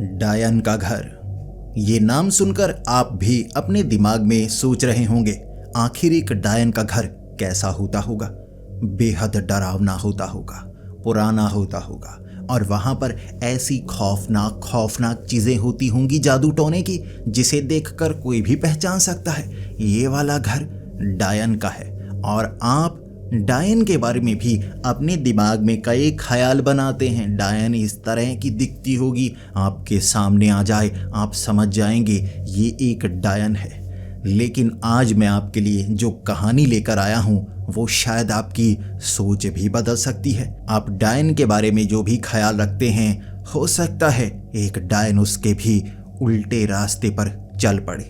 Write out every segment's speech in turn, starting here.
डायन का घर। ये नाम सुनकर आप भी अपने दिमाग में सोच रहे होंगे, आखिर एक डायन का घर कैसा होता होगा। बेहद डरावना होता होगा, पुराना होता होगा और वहां पर ऐसी खौफनाक खौफनाक चीजें होती होंगी जादू टोने की, जिसे देखकर कोई भी पहचान सकता है ये वाला घर डायन का है। और आप डायन के बारे में भी अपने दिमाग में कई ख्याल बनाते हैं। डायन इस तरह की दिखती होगी, आपके सामने आ जाए आप समझ जाएंगे ये एक डायन है। लेकिन आज मैं आपके लिए जो कहानी लेकर आया हूँ वो शायद आपकी सोच भी बदल सकती है। आप डायन के बारे में जो भी ख्याल रखते हैं, हो सकता है एक डायन उसके भी उल्टे रास्ते पर चल पड़े।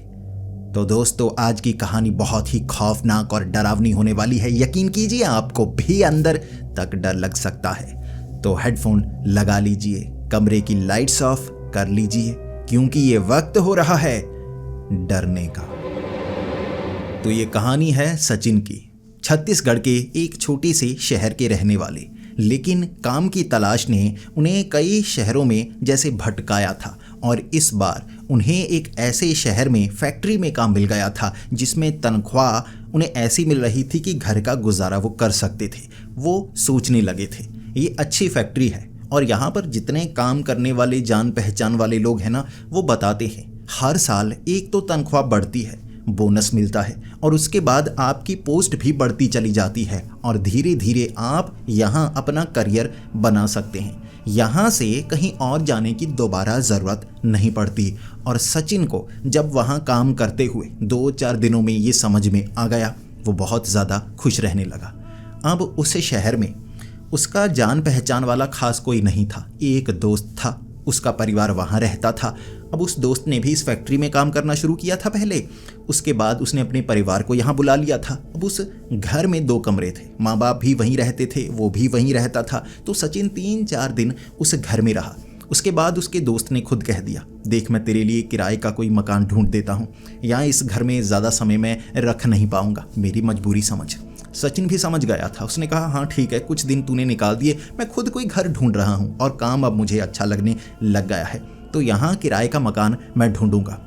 तो दोस्तों, आज की कहानी बहुत ही खौफनाक और डरावनी होने वाली है। यकीन कीजिए आपको भी अंदर तक डर लग सकता है। तो हेडफोन लगा लीजिए, कमरे की लाइट्स ऑफ कर लीजिए, क्योंकि ये वक्त हो रहा है डरने का। तो ये कहानी है सचिन की। छत्तीसगढ़ के एक छोटे से शहर के रहने वाले, लेकिन काम की तलाश ने उन्हें कई शहरों में जैसे भटकाया था। और इस बार उन्हें एक ऐसे शहर में फैक्ट्री में काम मिल गया था जिसमें तनख्वाह उन्हें ऐसी मिल रही थी कि घर का गुजारा वो कर सकते थे। वो सोचने लगे थे ये अच्छी फैक्ट्री है, और यहाँ पर जितने काम करने वाले जान पहचान वाले लोग हैं ना, वो बताते हैं हर साल एक तो तनख्वाह बढ़ती है, बोनस मिलता है, और उसके बाद आपकी पोस्ट भी बढ़ती चली जाती है और धीरे धीरे आप यहाँ अपना करियर बना सकते हैं। यहाँ से कहीं और जाने की दोबारा ज़रूरत नहीं पड़ती। और सचिन को जब वहाँ काम करते हुए 2-4 दिनों में ये समझ में आ गया, वो बहुत ज़्यादा खुश रहने लगा। अब उस शहर में उसका जान पहचान वाला खास कोई नहीं था। एक दोस्त था, उसका परिवार वहाँ रहता था। अब उस दोस्त ने भी इस फैक्ट्री में काम करना शुरू किया था पहले। उसके बाद उसने अपने परिवार को यहाँ बुला लिया था। अब उस घर में 2 कमरे थे, माँ बाप भी वहीं रहते थे, वो भी वहीं रहता था। तो सचिन 3-4 दिन उस घर में रहा। उसके बाद उसके दोस्त ने खुद कह दिया, देख मैं तेरे लिए किराए का कोई मकान ढूंढ देता हूँ, यहाँ इस घर में ज़्यादा समय मैं रख नहीं पाऊँगा, मेरी मजबूरी समझ। सचिन भी समझ गया था। उसने कहा हाँ ठीक है, कुछ दिन तूने निकाल दिए, मैं खुद कोई घर ढूंढ रहा हूँ और काम अब मुझे अच्छा लगने लग गया है, तो यहाँ किराए का मकान मैं ढूंढूंगा।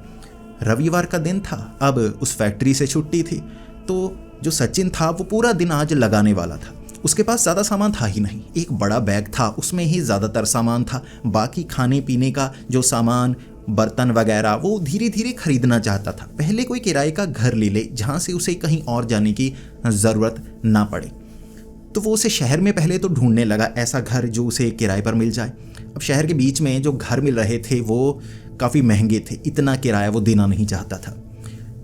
रविवार का दिन था, अब उस फैक्ट्री से छुट्टी थी। तो जो सचिन था वो पूरा दिन आज लगाने वाला था। उसके पास ज़्यादा सामान था ही नहीं, एक बड़ा बैग था, उसमें ही ज़्यादातर सामान था। बाकी खाने पीने का जो सामान, बर्तन वगैरह, वो धीरे धीरे खरीदना चाहता था। पहले कोई किराए का घर ले ले जहाँ से उसे कहीं और जाने की ज़रूरत ना पड़े। तो वो उसे शहर में पहले तो ढूंढने लगा ऐसा घर जो उसे किराए पर मिल जाए। अब शहर के बीच में जो घर मिल रहे थे वो काफ़ी महंगे थे, इतना किराया वो देना नहीं चाहता था।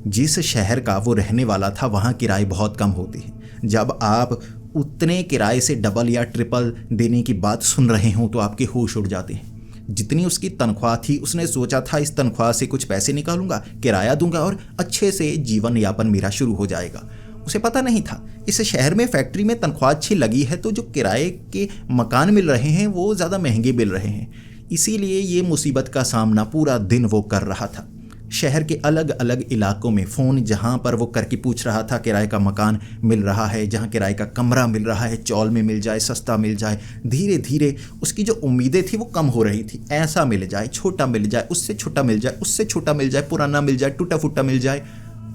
जिस शहर का वो रहने वाला था वहाँ किराए बहुत कम होते हैं। जब आप उतने किराए से डबल या ट्रिपल देने की बात सुन रहे हों तो आपके होश उड़ जाते हैं। जितनी उसकी तनख्वाह थी, उसने सोचा था इस तनख्वाह से कुछ पैसे निकालूंगा, किराया दूंगा और अच्छे से जीवन यापन मेरा शुरू हो जाएगा। उसे पता नहीं था इस शहर में फैक्ट्री में तनख्वाह अच्छी लगी है तो जो किराए के मकान मिल रहे हैं वो ज़्यादा महंगे मिल रहे हैं। इसीलिए ये मुसीबत का सामना पूरा दिन वो कर रहा था। शहर के अलग अलग इलाकों में फ़ोन जहाँ पर वो करके पूछ रहा था किराए का मकान मिल रहा है, जहाँ किराए का कमरा मिल रहा है, चौल में मिल जाए, सस्ता मिल जाए। धीरे धीरे उसकी जो उम्मीदें थी वो कम हो रही थी। ऐसा मिल जाए, छोटा मिल जाए, उससे छोटा मिल जाए, उससे छोटा मिल जाए, पुराना मिल जाए, टूटा फूटा मिल जाए,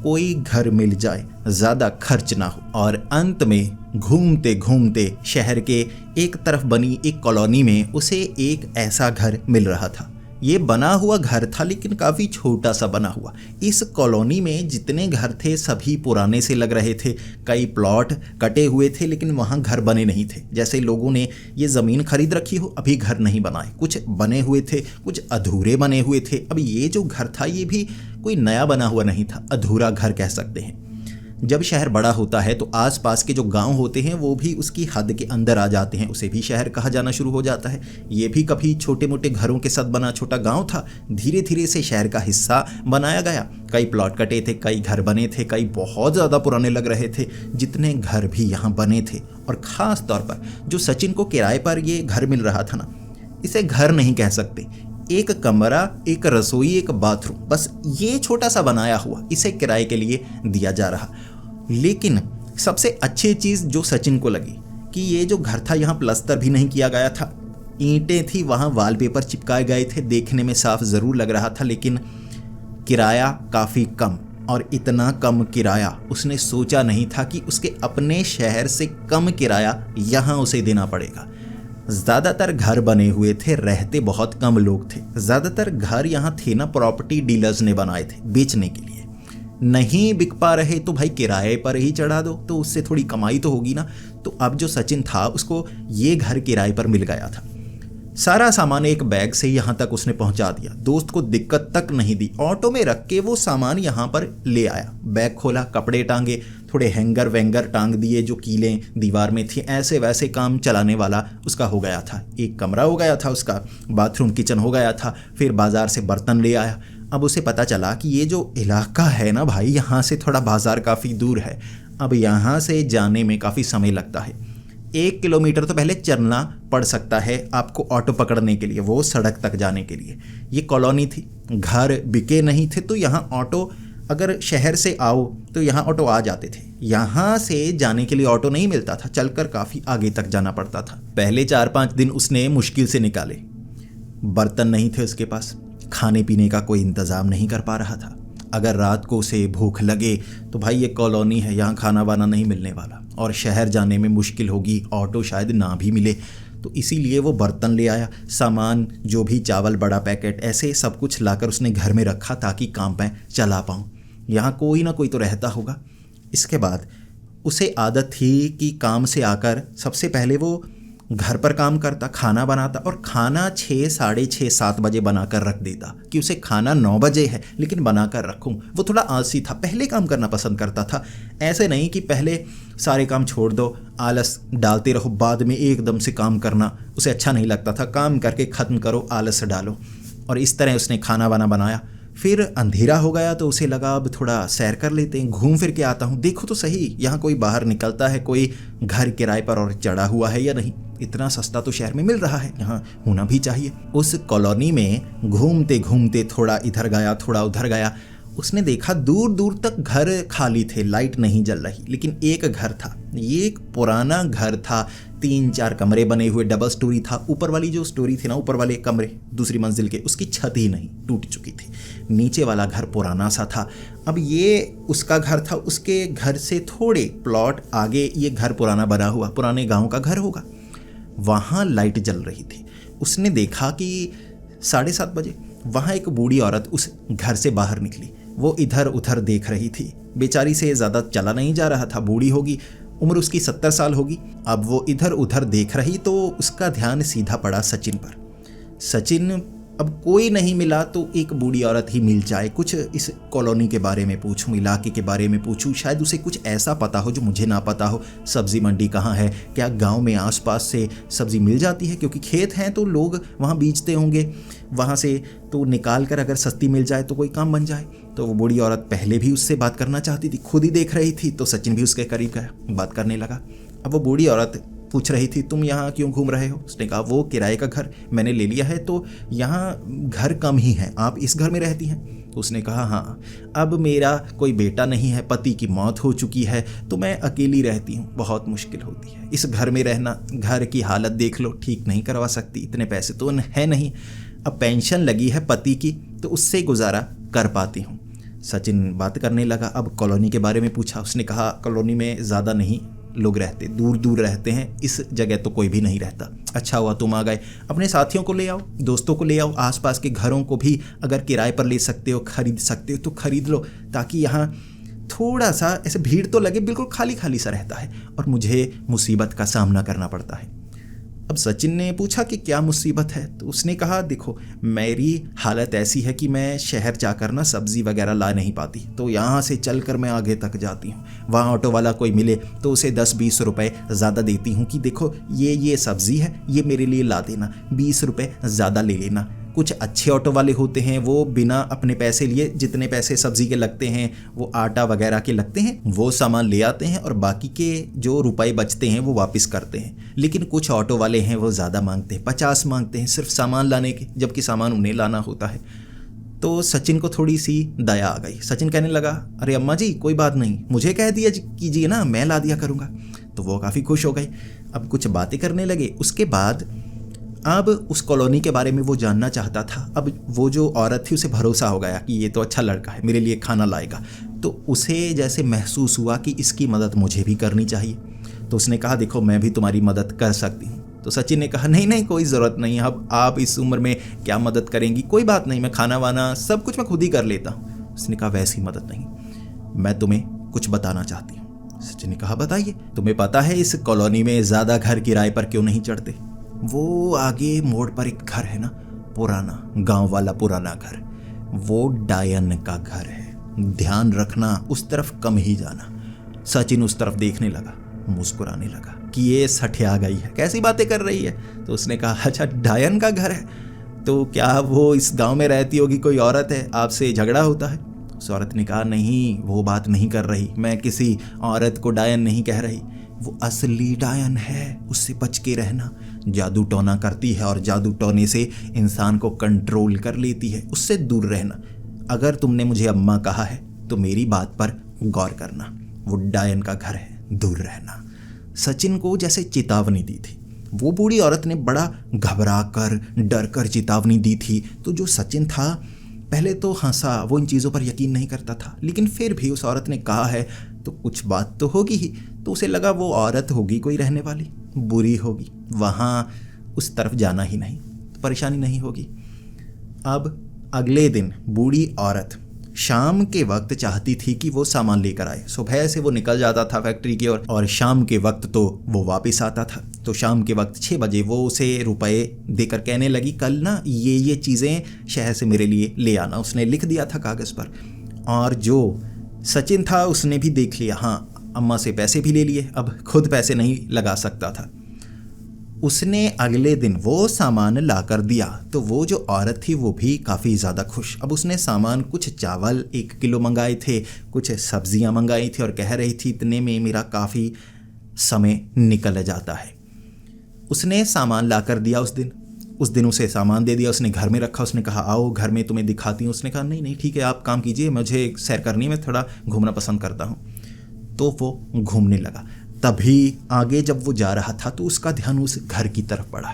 कोई घर मिल जाए, ज़्यादा खर्च ना हो। और अंत में घूमते घूमते शहर के एक तरफ बनी एक कॉलोनी में उसे एक ऐसा घर मिल रहा था। ये बना हुआ घर था लेकिन काफ़ी छोटा सा बना हुआ। इस कॉलोनी में जितने घर थे सभी पुराने से लग रहे थे। कई प्लॉट कटे हुए थे लेकिन वहाँ घर बने नहीं थे। जैसे लोगों ने ये ज़मीन खरीद रखी हो, अभी घर नहीं बनाए। कुछ बने हुए थे, कुछ अधूरे बने हुए थे। अब ये जो घर था ये भी कोई नया बना हुआ नहीं था, अधूरा घर कह सकते हैं। जब शहर बड़ा होता है तो आसपास के जो गांव होते हैं वो भी उसकी हद के अंदर आ जाते हैं, उसे भी शहर कहा जाना शुरू हो जाता है। ये भी कभी छोटे मोटे घरों के साथ बना छोटा गांव था, धीरे धीरे से शहर का हिस्सा बनाया गया। कई प्लॉट कटे थे, कई घर बने थे, कई बहुत ज़्यादा पुराने लग रहे थे। जितने घर भी यहाँ बने थे, और ख़ास तौर पर जो सचिन को किराए पर ये घर मिल रहा था ना, इसे घर नहीं कह सकते। एक कमरा, एक रसोई, एक बाथरूम, बस ये छोटा सा बनाया हुआ इसे किराए के लिए दिया जा रहा। लेकिन सबसे अच्छी चीज़ जो सचिन को लगी कि ये जो घर था यहाँ प्लस्तर भी नहीं किया गया था, ईंटें थी, वहाँ वॉलपेपर चिपकाए गए थे, देखने में साफ ज़रूर लग रहा था, लेकिन किराया काफ़ी कम। और इतना कम किराया उसने सोचा नहीं था कि उसके अपने शहर से कम किराया यहाँ उसे देना पड़ेगा। ज़्यादातर घर बने हुए थे, रहते बहुत कम लोग थे। ज़्यादातर घर यहाँ थे ना प्रॉपर्टी डीलर्स ने बनाए थे बेचने के लिए। नहीं बिक पा रहे तो भाई किराए पर ही चढ़ा दो, तो उससे थोड़ी कमाई तो होगी ना। तो अब जो सचिन था उसको ये घर किराए पर मिल गया था। सारा सामान एक बैग से यहाँ तक उसने पहुँचा दिया, दोस्त को दिक्कत तक नहीं दी। ऑटो में रख के वो सामान यहाँ पर ले आया, बैग खोला, कपड़े टांगे, थोड़े हैंगर वैंगर टांग दिए जो कीलें दीवार में थी, ऐसे वैसे काम चलाने वाला उसका हो गया था। एक कमरा हो गया था उसका, बाथरूम किचन हो गया था। फिर बाज़ार से बर्तन ले आया। अब उसे पता चला कि ये जो इलाका है ना भाई, यहाँ से थोड़ा बाज़ार काफ़ी दूर है। अब यहाँ से जाने में काफ़ी समय लगता है। 1 किलोमीटर तो पहले चलना पड़ सकता है आपको ऑटो पकड़ने के लिए, वो सड़क तक जाने के लिए। ये कॉलोनी थी, घर बिके नहीं थे, तो यहाँ ऑटो, अगर शहर से आओ तो यहाँ ऑटो आ जाते थे। यहाँ से जाने के लिए ऑटो नहीं मिलता था, चलकर काफ़ी आगे तक जाना पड़ता था। पहले 4-5 दिन उसने मुश्किल से निकाले। बर्तन नहीं थे उसके पास, खाने पीने का कोई इंतज़ाम नहीं कर पा रहा था। अगर रात को उसे भूख लगे तो भाई ये कॉलोनी है, यहाँ खाना वाना नहीं मिलने वाला, और शहर जाने में मुश्किल होगी, ऑटो शायद ना भी मिले। तो इसीलिए वो बर्तन ले आया, सामान जो भी चावल बड़ा पैकेट ऐसे सब कुछ लाकर उसने घर में रखा ताकि काम मैं चला पाऊँ। यहाँ कोई ना कोई तो रहता होगा। इसके बाद उसे आदत थी कि काम से आकर सबसे पहले वो घर पर काम करता, खाना बनाता, और खाना 6, साढ़े 6, 7 बजे बनाकर रख देता कि उसे खाना 9 बजे है लेकिन बनाकर रखूं। वो थोड़ा आलसी था, पहले काम करना पसंद करता था। ऐसे नहीं कि पहले सारे काम छोड़ दो, आलस डालते रहो, बाद में एकदम से काम करना उसे अच्छा नहीं लगता था। काम करके ख़त्म करो, आलस डालो। और इस तरह उसने खाना वाना बनाया। फिर अंधेरा हो गया तो उसे लगा अब थोड़ा सैर कर लेते हैं, घूम फिर के आता हूँ, देखो तो सही यहाँ कोई बाहर निकलता है, कोई घर किराए पर और चढ़ा हुआ है या नहीं। इतना सस्ता तो शहर में मिल रहा है, यहाँ होना भी चाहिए। उस कॉलोनी में घूमते घूमते थोड़ा इधर गया, थोड़ा उधर गया। उसने देखा दूर दूर तक घर खाली थे, लाइट नहीं जल रही, लेकिन एक घर था। ये एक पुराना घर था, 3-4 कमरे बने हुए, डबल स्टोरी था। ऊपर वाली जो स्टोरी थी ना, ऊपर वाले कमरे दूसरी मंजिल के, उसकी छत ही नहीं, टूट चुकी थी। नीचे वाला घर पुराना सा था। अब ये उसका घर था, उसके घर से थोड़े प्लॉट आगे ये घर पुराना बना हुआ, पुराने गांव का घर होगा। वहाँ लाइट जल रही थी। उसने देखा कि 7:30 बजे वहाँ एक बूढ़ी औरत उस घर से बाहर निकली। वो इधर उधर देख रही थी। बेचारी से ज़्यादा चला नहीं जा रहा था, बूढ़ी होगी, उम्र उसकी 70 साल होगी। अब वो इधर उधर देख रही तो उसका ध्यान सीधा पड़ा सचिन पर। सचिन, अब कोई नहीं मिला तो एक बूढ़ी औरत ही मिल जाए, कुछ इस कॉलोनी के बारे में पूछूं, इलाके के बारे में पूछूं, शायद उसे कुछ ऐसा पता हो जो मुझे ना पता हो। सब्जी मंडी कहाँ है, क्या गांव में आसपास से सब्जी मिल जाती है, क्योंकि खेत हैं तो लोग वहाँ बेचते होंगे, वहाँ से तो निकाल कर अगर सस्ती मिल जाए तो कोई काम बन जाए। तो वो बूढ़ी औरत पहले भी उससे बात करना चाहती थी, खुद ही देख रही थी, तो सचिन भी उसके करीब गया, बात करने लगा। अब वो बूढ़ी औरत पूछ रही थी, तुम यहाँ क्यों घूम रहे हो? उसने कहा, वो किराए का घर मैंने ले लिया है, तो यहाँ घर कम ही है, आप इस घर में रहती हैं? तो उसने कहा, हाँ, अब मेरा कोई बेटा नहीं है, पति की मौत हो चुकी है, तो मैं अकेली रहती हूँ, बहुत मुश्किल होती है इस घर में रहना। घर की हालत देख लो, ठीक नहीं करवा सकती, इतने पैसे तो है नहीं। अब पेंशन लगी है पति की, तो उससे गुजारा कर पाती हूँ। सचिन बात करने लगा। अब कॉलोनी के बारे में पूछा। उसने कहा, कॉलोनी में ज़्यादा नहीं लोग रहते, दूर दूर रहते हैं, इस जगह तो कोई भी नहीं रहता। अच्छा हुआ तुम आ गए, अपने साथियों को ले आओ, दोस्तों को ले आओ, आसपास के घरों को भी अगर किराए पर ले सकते हो, खरीद सकते हो तो खरीद लो, ताकि यहाँ थोड़ा सा ऐसे भीड़ तो लगे, बिल्कुल खाली खाली सा रहता है और मुझे मुसीबत का सामना करना पड़ता है। अब सचिन ने पूछा कि क्या मुसीबत है? तो उसने कहा, देखो, मेरी हालत ऐसी है कि मैं शहर जाकर ना सब्ज़ी वगैरह ला नहीं पाती, तो यहाँ से चलकर मैं आगे तक जाती हूँ। वहाँ ऑटो वाला कोई मिले तो उसे 10-20 रुपए ज़्यादा देती हूँ कि देखो ये सब्ज़ी है, ये मेरे लिए ला देना, 20 रुपए ज़्यादा ले लेना। कुछ अच्छे ऑटो वाले होते हैं, वो बिना अपने पैसे लिए, जितने पैसे सब्ज़ी के लगते हैं, वो आटा वगैरह के लगते हैं, वो सामान ले आते हैं और बाकी के जो रुपए बचते हैं वो वापस करते हैं। लेकिन कुछ ऑटो वाले हैं वो ज़्यादा मांगते हैं, 50 मांगते हैं सिर्फ सामान लाने के, जबकि सामान उन्हें लाना होता है। तो सचिन को थोड़ी सी दया आ गई। सचिन कहने लगा, अरे अम्मा जी, कोई बात नहीं, मुझे कह दिया कीजिए ना, मैं ला दिया करूँगा। तो वो काफ़ी खुश हो गई। अब कुछ बातें करने लगे। उसके बाद अब उस कॉलोनी के बारे में वो जानना चाहता था। अब वो जो औरत थी उसे भरोसा हो गया कि ये तो अच्छा लड़का है, मेरे लिए खाना लाएगा, तो उसे जैसे महसूस हुआ कि इसकी मदद मुझे भी करनी चाहिए। तो उसने कहा देखो मैं भी तुम्हारी मदद कर सकती हूँ। तो सचिन ने कहा नहीं नहीं कोई ज़रूरत नहीं, अब आप इस उम्र में क्या मदद करेंगी, कोई बात नहीं, मैं खाना वाना सब कुछ मैं खुद ही कर लेता हूँ। उसने कहा वैसी मदद नहीं, मैं तुम्हें कुछ बताना चाहती हूँ। सचिन ने कहा बताइए। तुम्हें पता है इस कॉलोनी में ज़्यादा घर किराए पर क्यों नहीं चढ़ते? वो आगे मोड़ पर एक घर है ना, पुराना गांव वाला पुराना घर, वो डायन का घर है, ध्यान रखना, उस तरफ कम ही जाना। सचिन उस तरफ देखने लगा, मुस्कुराने लगा कि ये सठिया गई है, कैसी बातें कर रही है। तो उसने कहा अच्छा डायन का घर है, तो क्या वो इस गांव में रहती होगी, कोई औरत है, आपसे झगड़ा होता है? उस औरत ने कहा नहीं वो बात नहीं कर रही, मैं किसी औरत को डायन नहीं कह रही, वो असली डायन है, उससे बच के रहना। जादू टोना करती है और जादू टोने से इंसान को कंट्रोल कर लेती है, उससे दूर रहना। अगर तुमने मुझे अम्मा कहा है तो मेरी बात पर गौर करना, वो डायन का घर है, दूर रहना। सचिन को जैसे चेतावनी दी थी। वो बूढ़ी औरत ने बड़ा घबरा कर डर कर चेतावनी दी थी। तो जो सचिन था पहले तो हंसा, वो इन चीज़ों पर यकीन नहीं करता था, लेकिन फिर भी उस औरत ने कहा है तो कुछ बात तो होगी ही। तो उसे लगा वो औरत होगी कोई रहने वाली, बुरी होगी, वहाँ उस तरफ जाना ही नहीं तो परेशानी नहीं होगी। अब अगले दिन बूढ़ी औरत शाम के वक्त चाहती थी कि वो सामान लेकर आए। सुबह से वो निकल जाता था फैक्ट्री की ओर और शाम के वक्त तो वो वापस आता था। तो शाम के वक्त 6 बजे वो उसे रुपए देकर कहने लगी कल ना ये चीज़ें शहर से मेरे लिए ले आना। उसने लिख दिया था कागज़ पर, और जो सचिन था उसने भी देख लिया, हाँ अम्मा से पैसे भी ले लिए, अब खुद पैसे नहीं लगा सकता था। उसने अगले दिन वो सामान ला कर दिया तो वो जो औरत थी वो भी काफ़ी ज़्यादा खुश। अब उसने सामान कुछ चावल 1 किलो मंगाए थे, कुछ सब्जियां मंगाई थी और कह रही थी इतने में मेरा काफ़ी समय निकल जाता है। उसने सामान ला कर दिया उस दिन उसे सामान दे दिया, उसने घर में रखा। उसने कहा आओ घर में तुम्हें दिखाती हूँ। उसने कहा नहीं नहीं ठीक है आप काम कीजिए, मुझे सैर करनी, मैं थोड़ा घूमना पसंद करता हूँ। तो वो घूमने लगा। तभी आगे जब वो जा रहा था तो उसका ध्यान उस घर की तरफ पड़ा।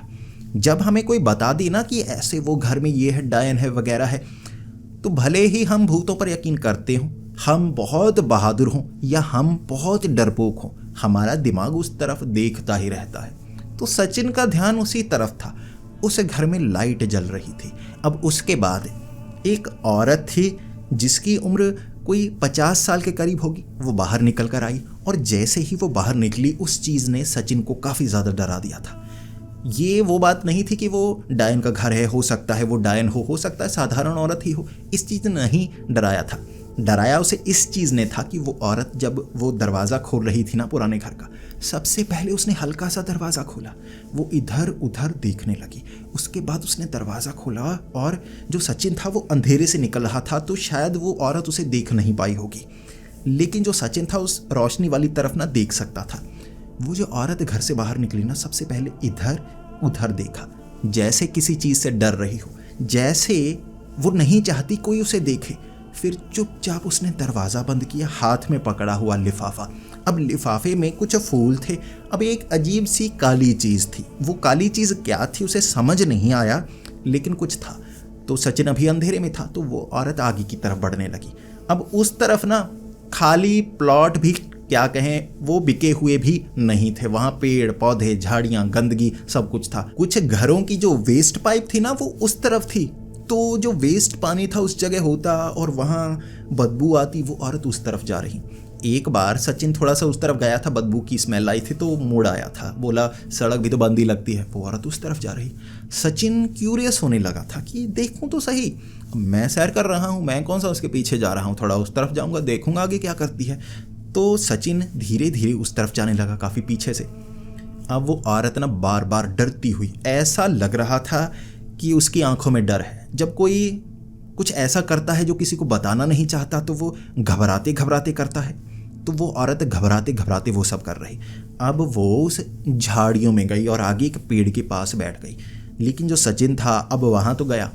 जब हमें कोई बता दी ना कि ऐसे वो घर में ये है, डायन है वगैरह है, तो भले ही हम भूतों पर यकीन करते हों, हम बहुत बहादुर हों या हम बहुत डरपोक हों, हमारा दिमाग उस तरफ देखता ही रहता है। तो सचिन का ध्यान उसी तरफ था। उस घर में लाइट जल रही थी। अब उसके बाद एक औरत थी जिसकी उम्र कोई 50 साल के करीब होगी, वो बाहर निकल कर आई और जैसे ही वो बाहर निकली उस चीज़ ने सचिन को काफ़ी ज़्यादा डरा दिया था। ये वो बात नहीं थी कि वो डायन का घर है, हो सकता है वो डायन हो सकता है साधारण औरत ही हो, इस चीज़ ने नहीं डराया था। डराया उसे इस चीज़ ने था कि वो औरत जब वो दरवाज़ा खोल रही थी ना पुराने घर का, सबसे पहले उसने हल्का सा दरवाज़ा खोला, वो इधर उधर देखने लगी। उसके बाद उसने दरवाज़ा खोला और जो सचिन था वो अंधेरे से निकल रहा था, तो शायद वो औरत उसे देख नहीं पाई होगी, लेकिन जो सचिन था उस रोशनी वाली तरफ ना देख सकता था। वो जो औरत घर से बाहर निकली ना, सबसे पहले इधर उधर देखा, जैसे किसी चीज़ से डर रही हो, जैसे वो नहीं चाहती कोई उसे देखे। फिर चुपचाप उसने दरवाज़ा बंद किया, हाथ में पकड़ा हुआ लिफाफा। अब लिफाफे में कुछ फूल थे। अब एक अजीब सी काली चीज़ थी। वो काली चीज़ क्या थी उसे समझ नहीं आया, लेकिन कुछ था। तो सचिन अभी अंधेरे में था, तो वो औरत आगे की तरफ बढ़ने लगी। अब उस तरफ ना खाली प्लॉट भी क्या कहें, वो बिके हुए भी नहीं थे। वहाँ पेड़ पौधे झाड़ियाँ गंदगी सब कुछ था। कुछ घरों की जो वेस्ट पाइप थी ना वो उस तरफ थी, तो जो वेस्ट पानी था उस जगह होता और वहाँ बदबू आती। वो औरत उस तरफ जा रही। एक बार सचिन थोड़ा सा उस तरफ गया था, बदबू की स्मेल आई थी तो मुड़ आया था, बोला सड़क भी तो बंद ही लगती है। वो औरत उस तरफ जा रही। सचिन क्यूरियस होने लगा था कि देखूं तो सही, मैं सैर कर रहा हूँ, मैं कौन सा उसके पीछे जा रहा हूँ, थोड़ा उस तरफ जाऊँगा, देखूंगा आगे क्या करती है। तो सचिन धीरे धीरे उस तरफ जाने लगा काफ़ी पीछे से। अब वो औरत ना बार बार डरती हुई, ऐसा लग रहा था कि उसकी आंखों में डर है। जब कोई कुछ ऐसा करता है जो किसी को बताना नहीं चाहता तो वो घबराते घबराते करता है, तो वो औरत घबराते घबराते वो सब कर रही। अब वो उस झाड़ियों में गई और आगे एक पेड़ के पास बैठ गई। लेकिन जो सचिन था अब वहाँ तो गया,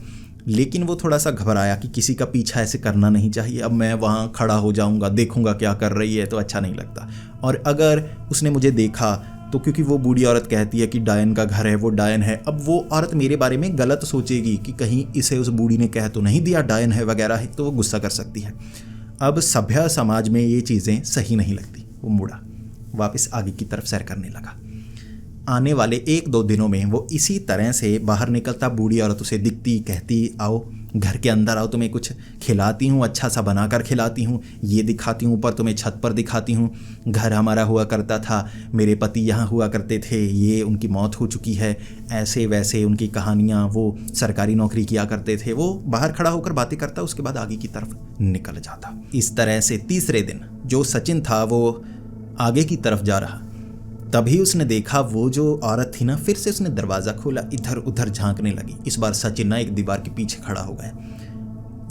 लेकिन वो थोड़ा सा घबराया कि किसी का पीछा ऐसे करना नहीं चाहिए। अब मैं वहाँ खड़ा हो जाऊँगा, देखूँगा क्या कर रही है तो अच्छा नहीं लगता, और अगर उसने मुझे देखा तो क्योंकि वो बूढ़ी औरत कहती है कि डायन का घर है, वो डायन है, अब वो औरत मेरे बारे में गलत सोचेगी कि कहीं इसे उस बूढ़ी ने कह तो नहीं दिया डायन है वगैरह है, तो वो गुस्सा कर सकती है। अब सभ्य समाज में ये चीज़ें सही नहीं लगती। वो मुड़ा वापस आगे की तरफ सैर करने लगा। आने वाले 1-2 दिनों में वो इसी तरह से बाहर निकलता, बूढ़ी औरत उसे दिखती, कहती आओ घर के अंदर आओ, तुम्हें कुछ खिलाती हूँ, अच्छा सा बनाकर खिलाती हूँ, ये दिखाती हूँ, ऊपर तुम्हें छत पर दिखाती हूँ, घर हमारा हुआ करता था, मेरे पति यहाँ हुआ करते थे, ये उनकी मौत हो चुकी है, ऐसे वैसे उनकी कहानियाँ, वो सरकारी नौकरी किया करते थे। वो बाहर खड़ा होकर बातें करता, उसके बाद आगे की तरफ निकल जाता। इस तरह से तीसरे दिन जो सचिन था वो आगे की तरफ जा रहा, तभी उसने देखा वो जो औरत थी ना, फिर से उसने दरवाज़ा खोला, इधर उधर झांकने लगी। इस बार सचिन ना एक दीवार के पीछे खड़ा हो गया।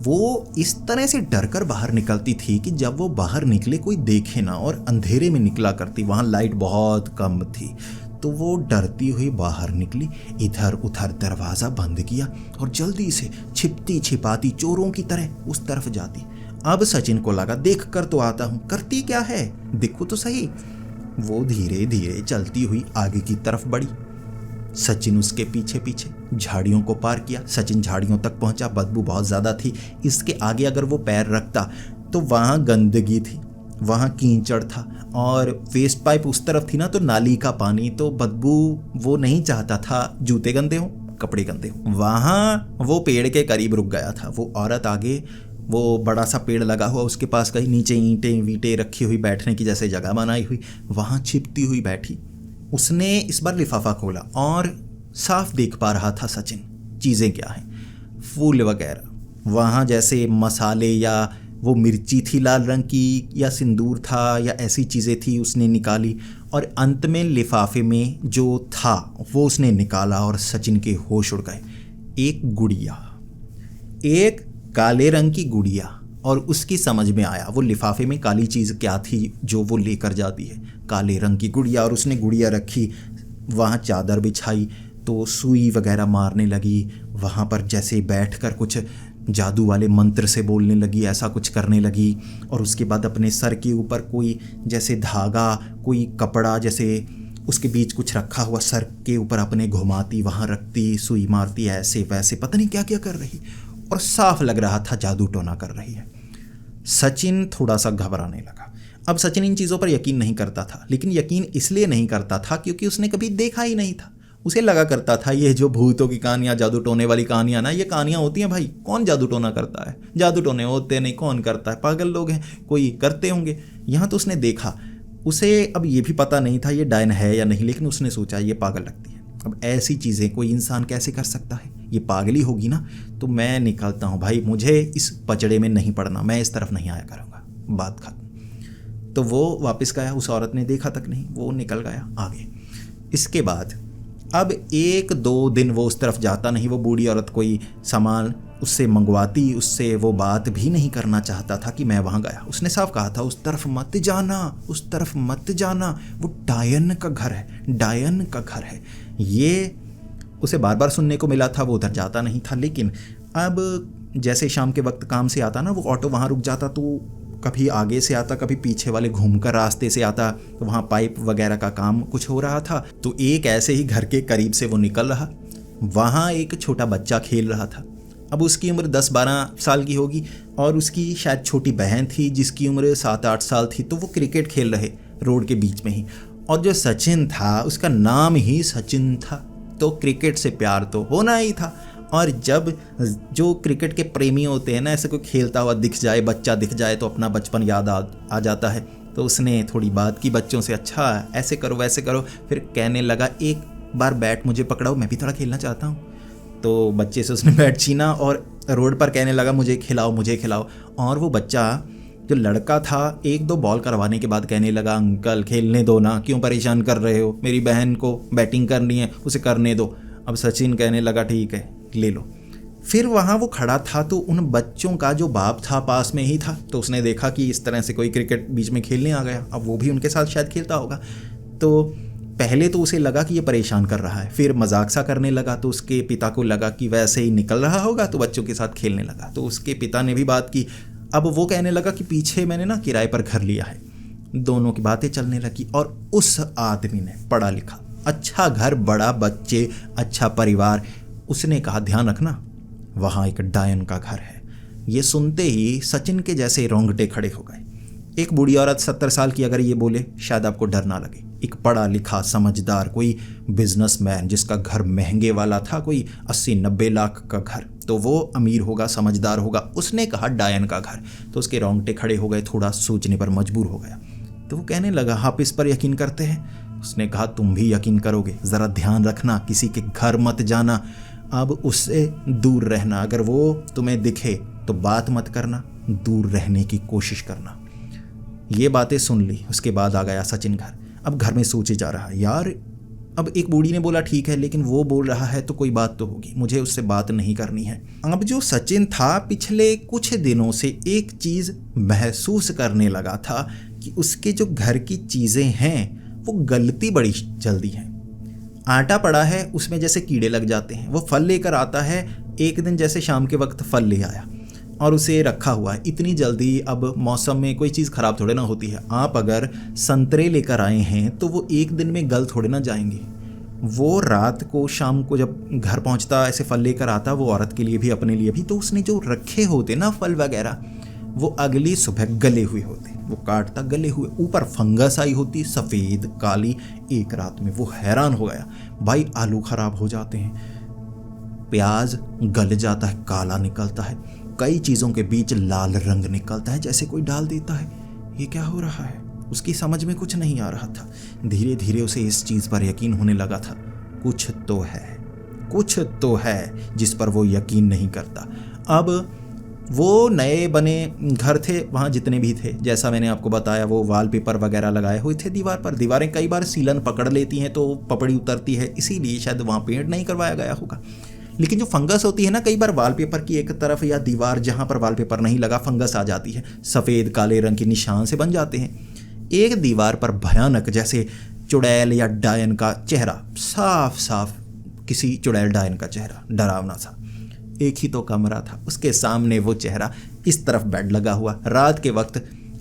वो इस तरह से डरकर बाहर निकलती थी कि जब वो बाहर निकले कोई देखे ना, और अंधेरे में निकला करती, वहाँ लाइट बहुत कम थी, तो वो डरती हुई बाहर निकली, इधर उधर दरवाज़ा बंद किया और जल्दी से छिपती छिपाती चोरों की तरह उस तरफ जाती। अब सचिन को लगा देख कर तो आता हूँ, करती क्या है, देखो तो सही। वो धीरे धीरे चलती हुई आगे की तरफ बढ़ी, सचिन उसके पीछे पीछे। झाड़ियों को पार किया, सचिन झाड़ियों तक पहुंचा। बदबू बहुत ज़्यादा थी, इसके आगे अगर वो पैर रखता तो वहाँ गंदगी थी, वहाँ कीचड़ था, और वेस्ट पाइप उस तरफ थी ना, तो नाली का पानी, तो बदबू वो नहीं चाहता था जूते गंदे हों, कपड़े गंदे हों। वहाँ वो पेड़ के करीब रुक गया था। वो औरत आगे, वो बड़ा सा पेड़ लगा हुआ, उसके पास कहीं नीचे ईंटें वीटें रखी हुई, बैठने की जैसे जगह बनाई हुई, वहाँ छिपती हुई बैठी। उसने इस बार लिफाफा खोला और साफ देख पा रहा था सचिन चीज़ें क्या हैं, फूल वगैरह, वहाँ जैसे मसाले या वो मिर्ची थी लाल रंग की, या सिंदूर था, या ऐसी चीज़ें थी, उसने निकाली। और अंत में लिफाफे में जो था वो उसने निकाला और सचिन के होश उड़ गए। एक गुड़िया, एक काले रंग की गुड़िया, और उसकी समझ में आया वो लिफाफे में काली चीज़ क्या थी जो वो लेकर जाती है, काले रंग की गुड़िया। और उसने गुड़िया रखी, वहाँ चादर बिछाई, तो सुई वगैरह मारने लगी, वहाँ पर जैसे बैठकर कुछ जादू वाले मंत्र से बोलने लगी, ऐसा कुछ करने लगी। और उसके बाद अपने सर के ऊपर कोई जैसे धागा, कोई कपड़ा जैसे उसके बीच कुछ रखा हुआ, सर के ऊपर अपने घुमाती, वहाँ रखती, सुई मारती, ऐसे वैसे पता नहीं क्या क्या कर रही, और साफ लग रहा था जादू टोना कर रही है। सचिन थोड़ा सा घबराने लगा। अब सचिन इन चीज़ों पर यकीन नहीं करता था, लेकिन यकीन इसलिए नहीं करता था क्योंकि उसने कभी देखा ही नहीं था। उसे लगा करता था ये जो भूतों की कहानियाँ, जादू टोने वाली कहानियाँ ना, ये कहानियाँ होती हैं भाई, कौन जादू टोना करता है, जादू टोने होते नहीं, कौन करता है, पागल लोग हैं, कोई करते होंगे। यहाँ तो उसने देखा, उसे अब ये भी पता नहीं था ये डायन है या नहीं, लेकिन उसने सोचा ये पागल लगती है। अब ऐसी चीज़ें कोई इंसान कैसे कर सकता है, ये पागली होगी ना, तो मैं निकलता हूँ भाई, मुझे इस पचड़े में नहीं पड़ना, मैं इस तरफ नहीं आया करूँगा, बात खत्म। तो वो वापस गया, उस औरत ने देखा तक नहीं, वो निकल गया आगे। इसके बाद अब 1-2 दिन वो उस तरफ जाता नहीं। वो बूढ़ी औरत कोई सामान उससे मंगवाती, उससे वो बात भी नहीं करना चाहता था कि मैं वहाँ गया। उसने साफ कहा था उस तरफ मत जाना, उस तरफ मत जाना, वो डायन का घर है, डायन का घर है। ये उसे बार बार सुनने को मिला था, वो उधर जाता नहीं था। लेकिन अब जैसे शाम के वक्त काम से आता ना, वो ऑटो वहाँ रुक जाता, तो कभी आगे से आता, कभी पीछे वाले घूमकर रास्ते से आता, तो वहाँ पाइप वगैरह का काम कुछ हो रहा था। तो एक ऐसे ही घर के करीब से वो निकल रहा, वहाँ एक छोटा बच्चा खेल रहा था। अब उसकी उम्र 10-12 साल की होगी, और उसकी शायद छोटी बहन थी जिसकी उम्र 7-8 साल थी। तो वो क्रिकेट खेल रहे रोड के बीच में ही, और जो सचिन था उसका नाम ही सचिन था, तो क्रिकेट से प्यार तो होना ही था। और जब जो क्रिकेट के प्रेमी होते हैं ना, ऐसे कोई खेलता हुआ दिख जाए, बच्चा दिख जाए, तो अपना बचपन याद आ जाता है। तो उसने थोड़ी बात की बच्चों से, अच्छा ऐसे करो वैसे करो, फिर कहने लगा एक बार बैट मुझे पकड़ाओ, मैं भी थोड़ा खेलना चाहता हूँ। तो बच्चे से उसने बैट छीना और रोड पर कहने लगा मुझे खिलाओ मुझे खिलाओ। और वो बच्चा जो लड़का था 1-2 बॉल करवाने के बाद कहने लगा अंकल खेलने दो ना, क्यों परेशान कर रहे हो, मेरी बहन को बैटिंग करनी है, उसे करने दो। अब सचिन कहने लगा ठीक है ले लो। फिर वहाँ वो खड़ा था, तो उन बच्चों का जो बाप था पास में ही था, तो उसने देखा कि इस तरह से कोई क्रिकेट बीच में खेलने आ गया। अब वो भी उनके साथ शायद खेलता होगा। तो पहले तो उसे लगा कि ये परेशान कर रहा है, फिर मजाक सा करने लगा। तो उसके पिता को लगा कि वैसे ही निकल रहा होगा, तो बच्चों के साथ खेलने लगा। तो उसके पिता ने भी बात की। अब वो कहने लगा कि पीछे मैंने ना किराए पर घर लिया है, दोनों की बातें चलने लगी और उस आदमी ने, पढ़ा लिखा, अच्छा घर, बड़ा बच्चे, अच्छा परिवार, उसने कहा ध्यान रखना वहाँ एक डायन का घर है। ये सुनते ही सचिन के जैसे रोंगटे खड़े हो गए। एक बूढ़ी औरत 70 साल की अगर ये बोले शायद आपको डर ना लगे। एक पढ़ा लिखा समझदार कोई बिजनेसमैन जिसका घर महंगे वाला था, कोई 80-90 लाख का घर, तो वो अमीर होगा, समझदार होगा, उसने कहा डायन का घर, तो उसके रोंगटे खड़े हो गए, थोड़ा सोचने पर मजबूर हो गया। तो वो कहने लगा आप इस पर यकीन करते हैं? उसने कहा तुम भी यकीन करोगे, ज़रा ध्यान रखना, किसी के घर मत जाना, अब उससे दूर रहना, अगर वो तुम्हें दिखे तो बात मत करना, दूर रहने की कोशिश करना। ये बातें सुन ली, उसके बाद आ गया सचिन घर। अब घर में सोचे जा रहा है, यार अब एक बूढ़ी ने बोला ठीक है, लेकिन वो बोल रहा है तो कोई बात तो होगी, मुझे उससे बात नहीं करनी है। अब जो सचिन था पिछले कुछ दिनों से एक चीज़ महसूस करने लगा था कि उसके जो घर की चीज़ें हैं वो गलती बड़ी जल्दी हैं। आटा पड़ा है, उसमें जैसे कीड़े लग जाते हैं। वो फल लेकर आता है, एक दिन जैसे शाम के वक्त फल ले आया और उसे रखा हुआ है। इतनी जल्दी अब मौसम में कोई चीज़ ख़राब थोड़े ना होती है। आप अगर संतरे लेकर आए हैं तो वो एक दिन में गल थोड़े ना जाएंगे। वो रात को, शाम को जब घर पहुंचता, ऐसे फल लेकर आता, वो औरत के लिए भी अपने लिए भी, तो उसने जो रखे होते ना फल वगैरह, वो अगली सुबह गले हुए होते। वो काटता, गले हुए, ऊपर फंगस आई होती, सफ़ेद काली। एक रात में वो हैरान हो गया, भाई आलू ख़राब हो जाते हैं, प्याज गल जाता है, काला निकलता है, कई चीज़ों के बीच लाल रंग निकलता है जैसे कोई डाल देता है। ये क्या हो रहा है? उसकी समझ में कुछ नहीं आ रहा था। धीरे धीरे उसे इस चीज़ पर यकीन होने लगा था, कुछ तो है, कुछ तो है जिस पर वो यकीन नहीं करता। अब वो नए बने घर थे, वहाँ जितने भी थे, जैसा मैंने आपको बताया, वो वॉलपेपर वगैरह लगाए हुए थे दीवार पर। दीवारें कई बार सीलन पकड़ लेती हैं तो पपड़ी उतरती है, इसीलिए शायद वहाँ पेंट नहीं करवाया गया होगा। लेकिन जो फंगस होती है ना, कई बार वॉलपेपर की एक तरफ या दीवार जहाँ पर वॉलपेपर नहीं लगा, फंगस आ जाती है, सफ़ेद काले रंग के निशान से बन जाते हैं। एक दीवार पर भयानक, जैसे चुड़ैल या डायन का चेहरा, साफ साफ किसी चुड़ैल डायन का चेहरा, डरावना सा। एक ही तो कमरा था, उसके सामने वो चेहरा, इस तरफ बेड लगा हुआ, रात के वक्त।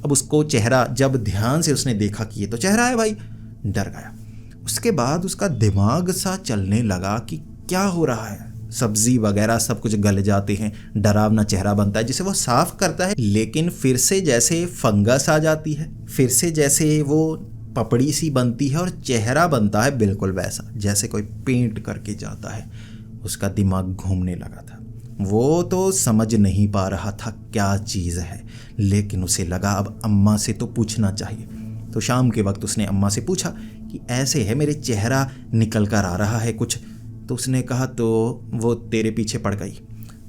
अब उसको चेहरा जब ध्यान से उसने देखा कि ये तो चेहरा है, भाई डर गया। उसके बाद उसका दिमाग सा चलने लगा कि क्या हो रहा है, सब्जी वगैरह सब कुछ गल जाते हैं, डरावना चेहरा बनता है जिसे वो साफ करता है, लेकिन फिर से जैसे फंगस आ जाती है, फिर से जैसे वो पपड़ी सी बनती है और चेहरा बनता है बिल्कुल वैसा जैसे कोई पेंट करके जाता है। उसका दिमाग घूमने लगा था। वो तो समझ नहीं पा रहा था क्या चीज़ है, लेकिन उसे लगा अब अम्मा से तो पूछना चाहिए। तो शाम के वक्त उसने अम्मा से पूछा कि ऐसे है, मेरे चेहरा निकल कर आ रहा है कुछ। तो उसने कहा तो वो तेरे पीछे पड़ गई,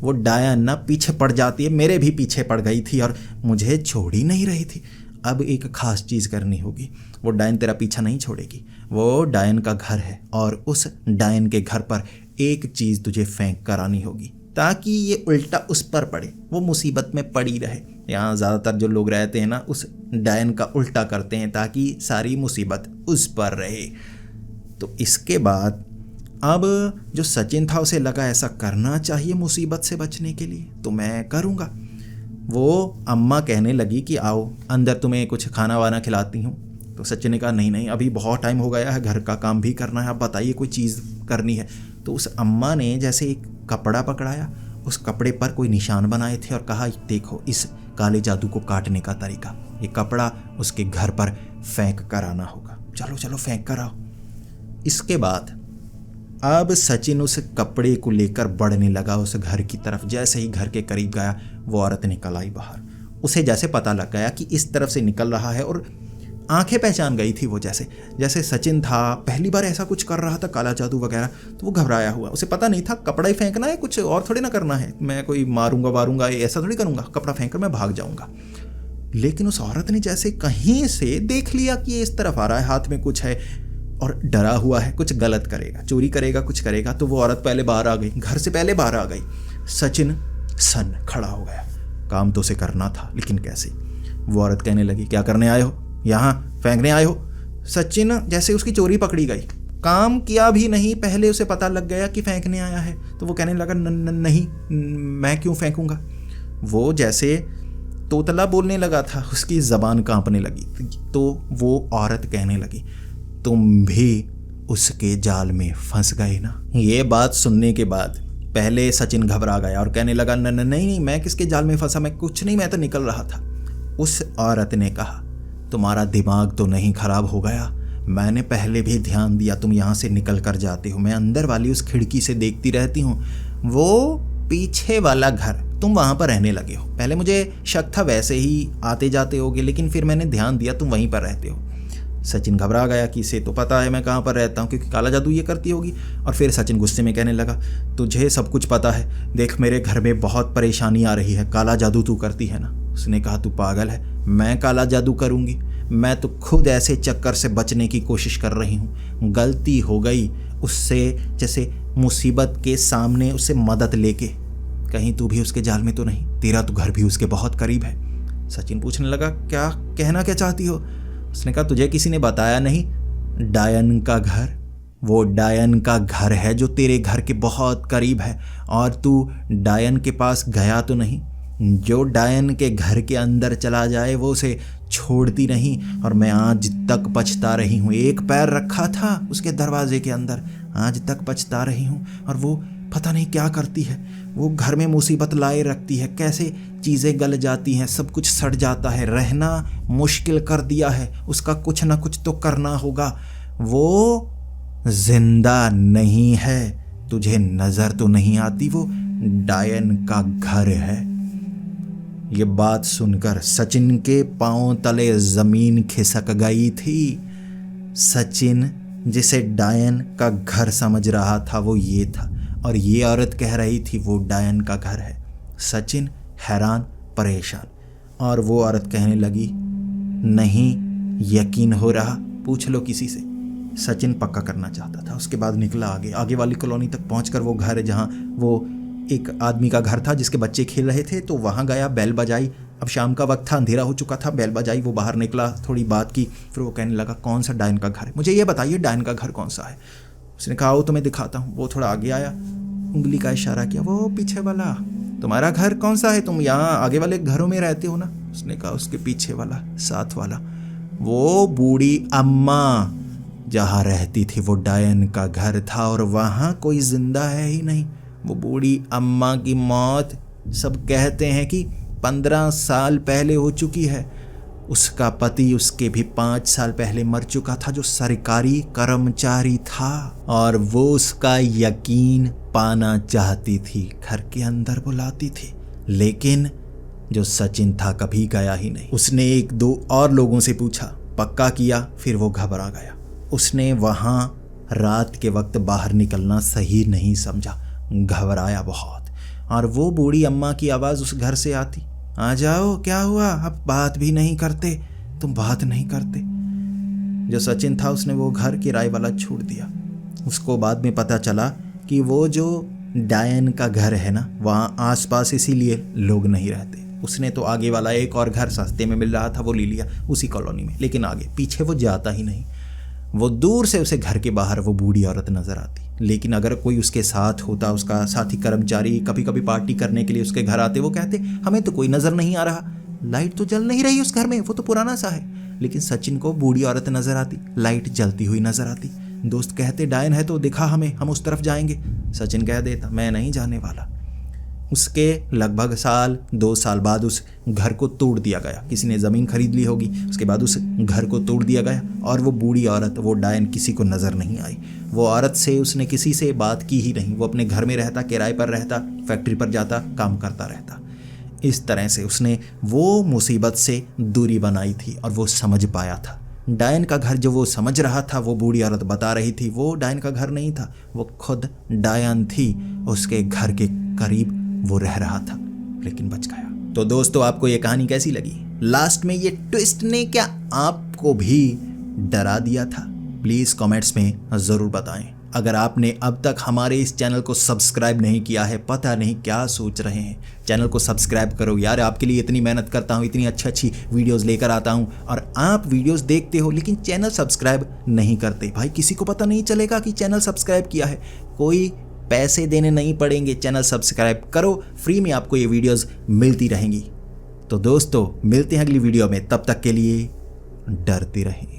वो डायन ना पीछे पड़ जाती है, मेरे भी पीछे पड़ गई थी और मुझे छोड़ ही नहीं रही थी। अब एक ख़ास चीज़ करनी होगी, वो डायन तेरा पीछा नहीं छोड़ेगी। वो डायन का घर है और उस डायन के घर पर एक चीज़ तुझे फेंक कर आनी होगी ताकि ये उल्टा उस पर पड़े, वो मुसीबत में पड़ी रहे। यहाँ ज़्यादातर जो लोग रहते हैं ना, उस डायन का उल्टा करते हैं ताकि सारी मुसीबत उस पर रहे। तो इसके बाद अब जो सचिन था उसे लगा ऐसा करना चाहिए मुसीबत से बचने के लिए, तो मैं करूँगा। वो अम्मा कहने लगी कि आओ अंदर तुम्हें कुछ खाना वाना खिलाती हूँ। तो सचिन ने कहा नहीं नहीं, अभी बहुत टाइम हो गया है, घर का काम भी करना है, आप बताइए कोई चीज़ करनी है। तो उस अम्मा ने जैसे एक कपड़ा पकड़ाया, उस कपड़े पर कोई निशान बनाए थे और कहा देखो इस काले जादू को काटने का तरीका, ये कपड़ा उसके घर पर फेंक कर आना होगा, चलो चलो फेंक कर आओ। इसके बाद अब सचिन उस कपड़े को लेकर बढ़ने लगा उस घर की तरफ। जैसे ही घर के करीब गया, वो औरत निकल आई बाहर। उसे जैसे पता लग गया कि इस तरफ से निकल रहा है और आंखें पहचान गई थी वो, जैसे जैसे सचिन था पहली बार ऐसा कुछ कर रहा था, काला जादू वगैरह। तो वो घबराया हुआ, उसे पता नहीं था कपड़ा ही फेंकना है, कुछ और थोड़ी ना करना है, मैं कोई मारूंगा वारूंगा ऐसा थोड़ी करूंगा, कपड़ा फेंक कर मैं भाग जाऊंगा। लेकिन उस औरत ने जैसे कहीं से देख लिया कि ये इस तरफ आ रहा है, हाथ में कुछ है और डरा हुआ है, कुछ गलत करेगा, चोरी करेगा, कुछ करेगा। तो वो औरत पहले बाहर आ गई, घर से पहले बाहर आ गई। सचिन सन खड़ा हो गया, काम तो उसे करना था लेकिन कैसे। वो औरत कहने लगी क्या करने आए हो, यहाँ फेंकने आए हो। सचिन जैसे उसकी चोरी पकड़ी गई, काम किया भी नहीं, पहले उसे पता लग गया कि फेंकने आया है। तो वो कहने लगा नहीं, मैं क्यों फेंकूंगा। वो जैसे तोतला बोलने लगा था, उसकी ज़बान कांपने लगी। तो वो औरत कहने लगी, तुम भी उसके जाल में फंस गए ना। ये बात सुनने के बाद पहले सचिन घबरा गया और कहने लगा, नहीं, मैं किसके जाल में फंसा, मैं कुछ नहीं, मैं तो निकल रहा था। उस औरत ने कहा, तुम्हारा दिमाग तो नहीं खराब हो गया? मैंने पहले भी ध्यान दिया, तुम यहाँ से निकल कर जाते हो, मैं अंदर वाली उस खिड़की से देखती रहती हूँ, वो पीछे वाला घर, तुम वहाँ पर रहने लगे हो। पहले मुझे शक था वैसे ही आते जाते होगे, लेकिन फिर मैंने ध्यान दिया तुम वहीं पर रहते हो। सचिन घबरा गया कि इसे तो पता है मैं कहाँ पर रहता हूँ, क्योंकि काला जादू ये करती होगी। और फिर सचिन गुस्से में कहने लगा, तुझे सब कुछ पता है, देख मेरे घर में बहुत परेशानी आ रही है, काला जादू तू करती है ना। उसने कहा, तू पागल है, मैं काला जादू करूँगी? मैं तो खुद ऐसे चक्कर से बचने की कोशिश कर रही हूँ। गलती हो गई उससे, जैसे मुसीबत के सामने उससे मदद लेके, कहीं तू भी उसके जाल में तो नहीं? तेरा तो घर भी उसके बहुत करीब है। सचिन पूछने लगा, क्या कहना क्या चाहती हो? उसने कहा, तुझे किसी ने बताया नहीं? डायन का घर, वो डायन का घर है जो तेरे घर के बहुत करीब है, और तू डायन के पास गया तो नहीं? जो डायन के घर के अंदर चला जाए वो उसे छोड़ती नहीं, और मैं आज तक पछता रही हूँ। एक पैर रखा था उसके दरवाजे के अंदर, आज तक पछता रही हूँ। और वो पता नहीं क्या करती है, वो घर में मुसीबत लाए रखती है, कैसे चीज़ें गल जाती हैं, सब कुछ सड़ जाता है, रहना मुश्किल कर दिया है। उसका कुछ ना कुछ तो करना होगा। वो जिंदा नहीं है, तुझे नज़र तो नहीं आती? वो डायन का घर है। ये बात सुनकर सचिन के पांव तले ज़मीन खिसक गई थी। सचिन जिसे डायन का घर समझ रहा था वो ये था, और ये औरत कह रही थी वो डायन का घर है। सचिन हैरान परेशान, और वो औरत कहने लगी, नहीं यकीन हो रहा, पूछ लो किसी से। सचिन पक्का करना चाहता था। उसके बाद निकला आगे वाली कॉलोनी तक पहुंचकर वो घर जहां वो एक आदमी का घर था जिसके बच्चे खेल रहे थे, तो वहां गया, बैल बजाई। अब शाम का वक्त था, अंधेरा हो चुका था, बैल बजाई, वो बाहर निकला, थोड़ी बात की, फिर वो कहने लगा, कौन सा डायन का घर है, मुझे ये बताइए डायन का घर कौन सा है। उसने कहा, वो तुम्हें दिखाता हूँ। वो थोड़ा आगे आया, उंगली का इशारा किया, वो पीछे वाला। तुम्हारा घर कौन सा है, तुम यहाँ आगे वाले घरों में रहते हो ना? उसने कहा, उसके पीछे वाला, साथ वाला। वो बूढ़ी अम्मा जहाँ रहती थी वो डायन का घर था, और वहाँ कोई जिंदा है ही नहीं। वो बूढ़ी अम्मा की मौत सब कहते हैं कि 15 साल पहले हो चुकी है। उसका पति उसके भी 5 साल पहले मर चुका था, जो सरकारी कर्मचारी था, और वो उसका यकीन पाना चाहती थी, घर के अंदर बुलाती थी, लेकिन जो सचिन था कभी गया ही नहीं। उसने 1-2 और लोगों से पूछा, पक्का किया, फिर वो घबरा गया। उसने वहाँ रात के वक्त बाहर निकलना सही नहीं समझा, घबराया बहुत। और वो बूढ़ी अम्मा की आवाज़ उस घर से आती, आ जाओ, क्या हुआ, अब बात भी नहीं करते, तुम बात नहीं करते। जो सचिन था उसने वो घर किराए वाला छोड़ दिया। उसको बाद में पता चला कि वो जो डायन का घर है ना, वहाँ आसपास इसीलिए लोग नहीं रहते। उसने तो आगे वाला एक और घर सस्ते में मिल रहा था, वो ले लिया उसी कॉलोनी में, लेकिन आगे पीछे वो जाता ही नहीं। वो दूर से उसे घर के बाहर वो बूढ़ी औरत नजर आती, लेकिन अगर कोई उसके साथ होता, उसका साथी कर्मचारी कभी कभी पार्टी करने के लिए उसके घर आते, वो कहते, हमें तो कोई नज़र नहीं आ रहा, लाइट तो जल नहीं रही उस घर में, वो तो पुराना सा है। लेकिन सचिन को बूढ़ी औरत नजर आती, लाइट जलती हुई नजर आती। दोस्त कहते, डायन है तो दिखा हमें, हम उस तरफ जाएंगे। सचिन कह देता, मैं नहीं जाने वाला। उसके लगभग 1-2 साल बाद उस घर को तोड़ दिया गया, किसी ने ज़मीन खरीद ली होगी, उसके बाद उस घर को तोड़ दिया गया, और वो बूढ़ी औरत, वो डायन, किसी को नज़र नहीं आई। वो औरत से उसने किसी से बात की ही नहीं, वो अपने घर में रहता, किराए पर रहता, फैक्ट्री पर जाता, काम करता रहता। इस तरह से उसने वो मुसीबत से दूरी बनाई थी, और वो समझ पाया था डायन का घर जो वो समझ रहा था, वो बूढ़ी औरत बता रही थी, वो डायन का घर नहीं था, वो खुद डायन थी। उसके घर के करीब वो रह रहा था, लेकिन बच गया। तो दोस्तों, आपको ये कहानी कैसी लगी? लास्ट में ये ट्विस्ट ने क्या आपको भी डरा दिया था? प्लीज़ कमेंट्स में ज़रूर बताएं। अगर आपने अब तक हमारे इस चैनल को सब्सक्राइब नहीं किया है, पता नहीं क्या सोच रहे हैं, चैनल को सब्सक्राइब करो यार। आपके लिए इतनी मेहनत करता हूँ, इतनी अच्छी वीडियोस लेकर आता हूँ, और आप वीडियोस देखते हो लेकिन चैनल सब्सक्राइब नहीं करते। भाई, किसी को पता नहीं चलेगा कि चैनल सब्सक्राइब किया है, कोई पैसे देने नहीं पड़ेंगे, चैनल सब्सक्राइब करो, फ्री में आपको ये वीडियोस मिलती रहेंगी। तो दोस्तों मिलते हैं अगली वीडियो में, तब तक के लिए डरते रहें।